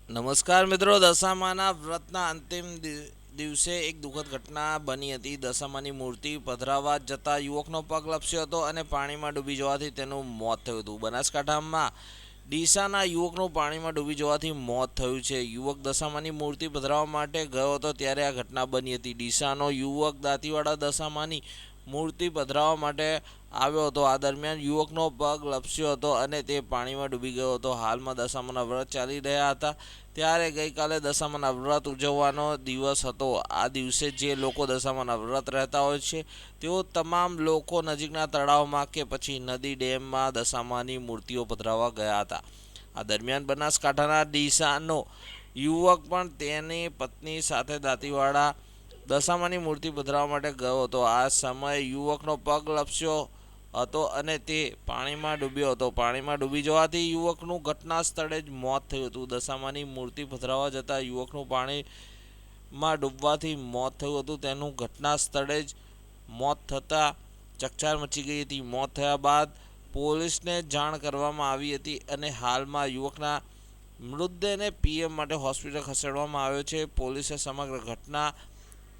નમસ્કાર મિત્રો, દશામાના વ્રતના અંતિમ દિવસે એક દુઃખદ ઘટના બની હતી. દશામાની મૂર્તિ પધરાવવા જતા યુવકનો પગ લપસ્યો હતો અને પાણીમાં ડૂબી જવાથી તેનું મોત થયું હતું. બનાસકાંઠામાં ડીસાના યુવકનું પાણીમાં ડૂબી જવાથી મોત થયું છે. યુવક દશામાની મૂર્તિ પધરાવવા માટે ગયો હતો ત્યારે આ ઘટના બની હતી. ડીસાનો યુવક દાંતીવાડા દશામાની મૂર્તિ પધરાવવા માટે આવ્યો હતો. આ દરમિયાન યુવકનો પગ લપસ્યો હતો અને તે પાણીમાં ડૂબી ગયો હતો. હાલમાં દશામાના વ્રત ચાલી રહ્યા હતા ત્યારે ગઈકાલે દશામાના વ્રત ઉજવવાનો દિવસ હતો. આ દિવસે જે લોકો દશામાના વ્રત રહેતા હોય છે તેઓ તમામ લોકો નજીકના તળાવમાં કે પછી નદી ડેમમાં દશામાની મૂર્તિઓ પધરાવવા ગયા હતા. આ દરમિયાન બનાસકાંઠાના ડીસાનો યુવક પણ તેની પત્ની સાથે દાંતીવાડા દશામાની મૂર્તિ પધરાવવા માટે ગયો હતો. આ સમયે યુવકનો પગ લપસ્યો હતો અને તે પાણીમાં ડૂબ્યો હતો. પાણીમાં ડૂબી જવાથી યુવકનું ઘટના સ્થળે જ મોત થયું હતું. દશામાની મૂર્તિ પધરાવવા જતાં યુવકનું પાણીમાં ડૂબવાથી મોત થયું હતું. તેનું ઘટના સ્થળે જ મોત થતાં ચકચાર મચી ગઈ હતી. મોત થયા બાદ પોલીસને જાણ કરવામાં આવી હતી અને હાલમાં યુવકના મૃતદેહને પીએમ માટે હોસ્પિટલ ખસેડવામાં આવ્યો છે. પોલીસે સમગ્ર ઘટના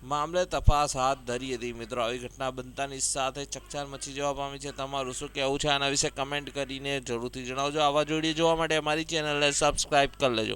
મામલે તપાસ હાથ ધરી હતી. મિત્રો, આવી ઘટના બનતાની સાથે ચકચાર મચી જવા પામી છે. તમારું શું કહેવું છે આના વિશે કમેન્ટ કરીને જરૂરથી જણાવજો. આવા જ વિડીયો જોવા માટે અમારી ચેનલને સબસ્ક્રાઈબ કરી લેજો.